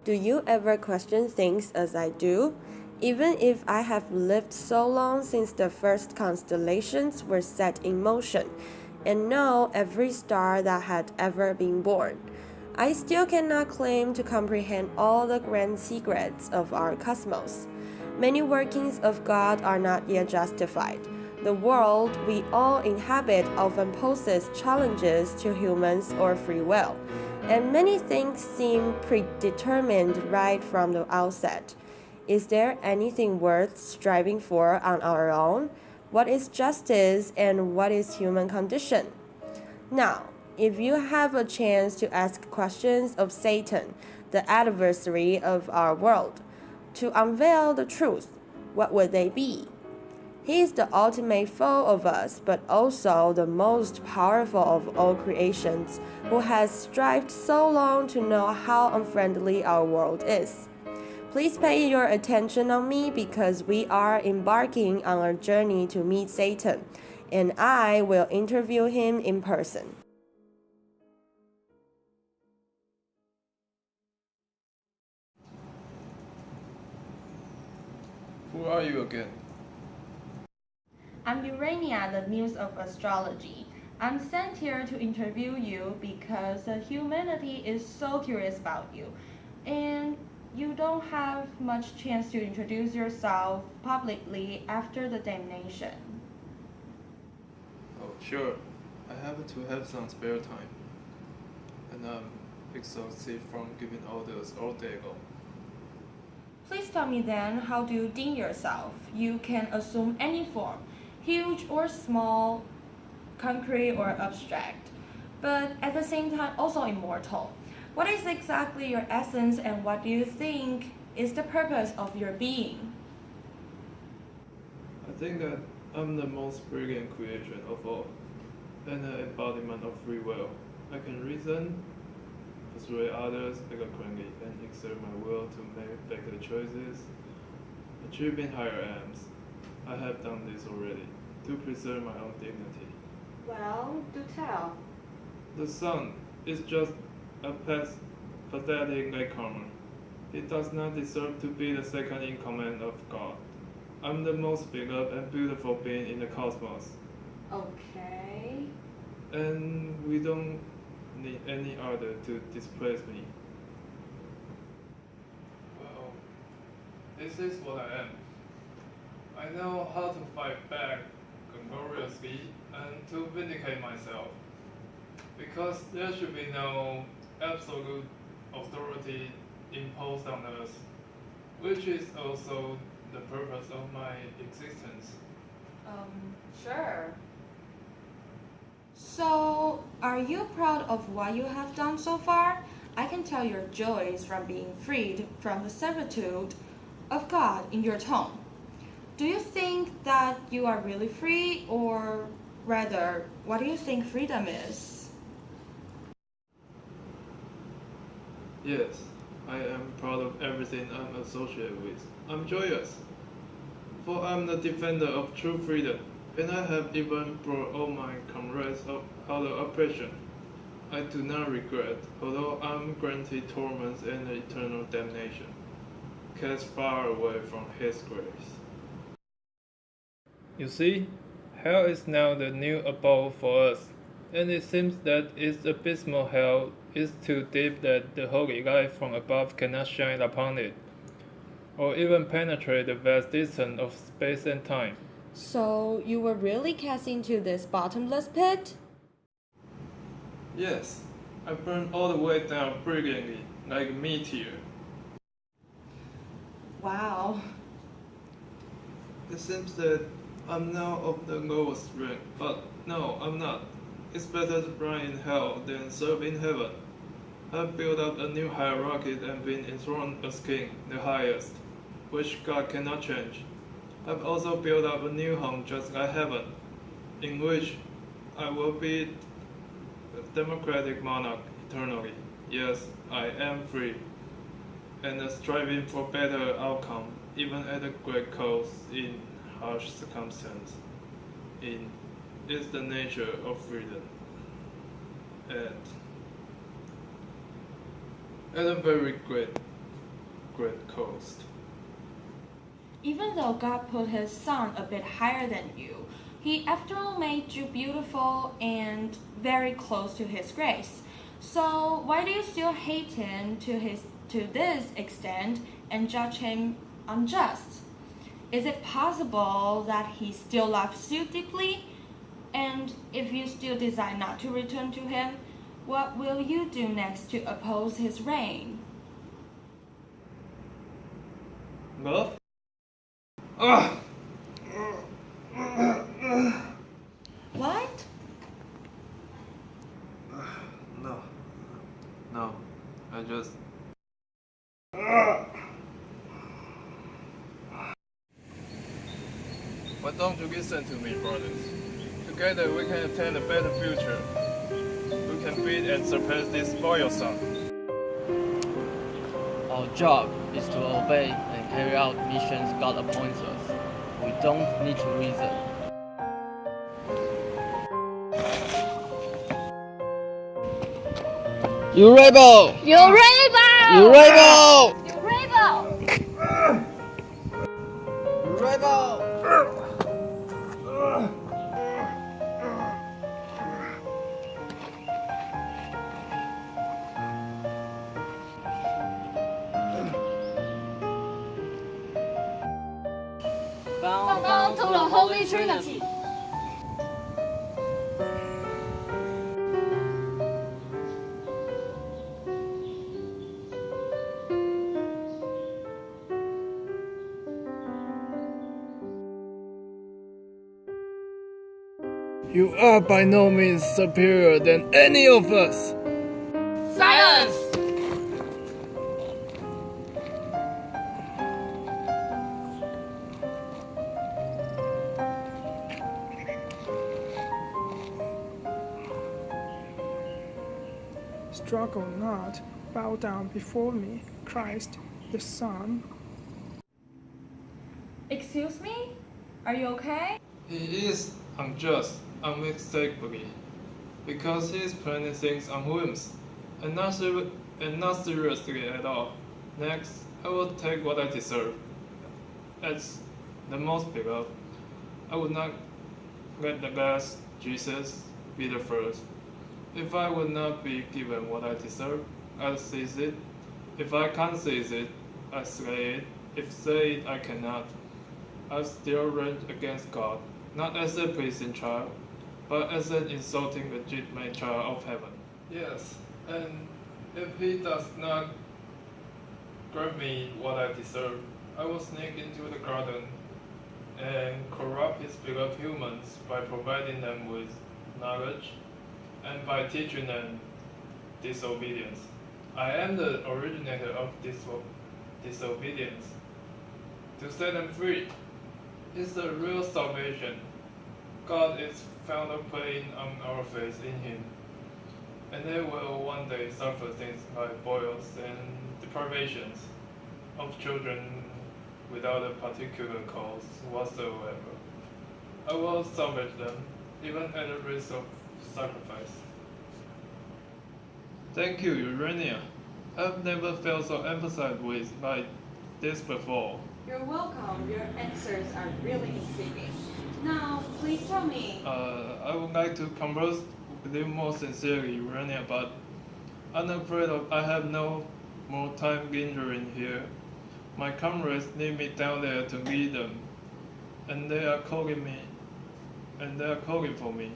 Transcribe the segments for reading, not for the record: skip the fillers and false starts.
Do you ever question things as I do? Even if I have lived so long since the first constellations were set in motion, and know every star that had ever been born, I still cannot claim to comprehend all the grand secrets of our cosmos. Many workings of God are not yet justified. The world we all inhabit often poses challenges to humans or free will, and many things seem predetermined right from the outset. Is there anything worth striving for on our own? What is justice and what is human condition? Now, if you have a chance to ask questions of Satan, the adversary of our world, to unveil the truth, what would they be? He is the ultimate foe of us, but also the most powerful of all creations, who has strived so long to know how unfriendly our world is. Please pay your attention on me because we are embarking on a journey to meet Satan, and I will interview him in person. Who are you again? I'm Urania, the Muse of Astrology. I'm sent here to interview you because humanity is so curious about you, and you don't have much chance to introduce yourself publicly after the damnation. Oh, sure. I happen to have some spare time. And I'm exhausted from giving orders all day long. Please tell me then, how do you deem yourself? You can assume any form, huge or small, concrete or abstract, but at the same time also immortal. What is exactly your essence and what do you think is the purpose of your being? I think that I'm the most brilliant creation of all, and an embodiment of free will. I can reason, persuade others eloquently, and exert my will to make better choices, achieving higher aims. I have done this already, to preserve my own dignity. Well, do tell. The sun is just a pathetic latecomer. He does not deserve to be the second in command of God. I'm the most beloved and beautiful being in the cosmos, Okay. and we don't need any other to displace me. Well, this is what I am. I know how to fight back gloriously and to vindicate myself, because there should be no absolute authority imposed on us, which is also the purpose of my existence. Sure. So, are you proud of what you have done so far? I can tell your joy is from being freed from the servitude of God in your tone. Do you think that you are really free, or rather, what do you think freedom is? Yes, I am proud of everything I'm associated with. I'm joyous, for I'm the defender of true freedom, and I have even brought all my comrades out of oppression. I do not regret, although I'm granted torments and eternal damnation, cast far away from His grace. You see, hell is now the new abode for us, and it seems that its abysmal hell is too deep that the holy light from above cannot shine upon it, or even penetrate the vast distance of space and time. So, you were really cast into this bottomless pit? Yes, I burned all the way down brilliantly, like a meteor. Wow. It seems that I'm now of the lowest rank, but no, I'm not. It's better to burn in hell than serve in heaven. I've built up a new hierarchy and been enthroned as king, the highest, which God cannot change. I've also built up a new home just like heaven, in which I will be a democratic monarch eternally. Yes, I am free, and striving for better outcome, even at a great cost in harsh circumstances. In is the nature of freedom. And at a very great great cost. Even though God put his son a bit higher than you, he after all made you beautiful and very close to his grace. So why do you still hate him to this extent and judge him unjust? Is it possible that he still loves you deeply? And if you still desire not to return to him, what will you do next to oppose his reign? Love? Ah! What? No, I just... Why don't you listen to me, brothers? Together we can attain a better future. We can beat and surpass this spoiled son. Our job is to obey and carry out missions God appoints us. We don't need to reason. You rebel! You rebel! You rebel! You rebel! You rebel! 刚刚吐了 Holy Trinity。You are by no means superior than any of us. Silence! Struggle not, bow down before me, Christ, the Son. Excuse me? Are you okay? He is unjust, unmistakably, because he is planning things on whims, and not seriously at all. Next, I will take what I deserve. As the most beloved, I would not let the last Jesus be the first. If I would not be given what I deserve, I'll seize it. If I can't seize it, I slay it. If slay it I cannot, I'll still rage against God, not as a pleasing child, but as an insulting legitimate child of heaven. Yes, and if he does not grant me what I deserve, I will sneak into the garden and corrupt his beloved humans by providing them with knowledge and by teaching them disobedience. I am the originator of disobedience. To set them free is the real salvation. God is found playing on our faith in him, and they will one day suffer things like boils and deprivations of children without a particular cause whatsoever. I will salvage them, even at the risk of sacrifice. Thank you, Urania. I've never felt so emphasized with like this before. You're welcome. Your answers are really intriguing. Now, please tell me. I would like to converse with you more sincerely, Urania, but I'm afraid I have no more time lingering here. My comrades need me down there to lead them, and they are calling for me.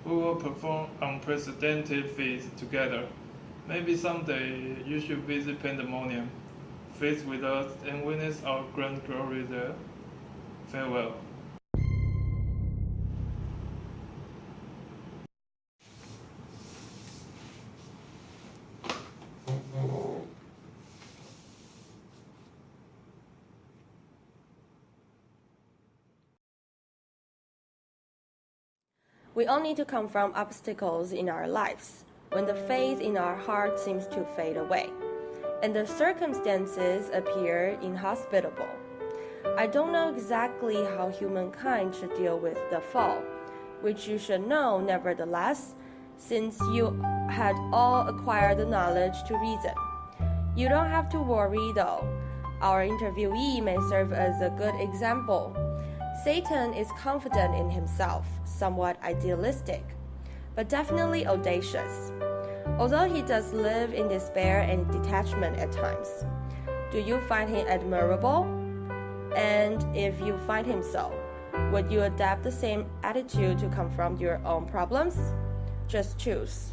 We will perform unprecedented feats together. Maybe someday you should visit Pandemonium, feast with us, and witness our grand glory there. Farewell. We all need to confront obstacles in our lives when the faith in our heart seems to fade away and the circumstances appear inhospitable. I don't know exactly how humankind should deal with the fall, which you should know nevertheless, since you had all acquired the knowledge to reason. You don't have to worry though. Our interviewee may serve as a good example. Satan is confident in himself, somewhat idealistic, but definitely audacious. Although he does live in despair and detachment at times. Do you find him admirable? And if you find him so, would you adapt the same attitude to confront your own problems? Just choose.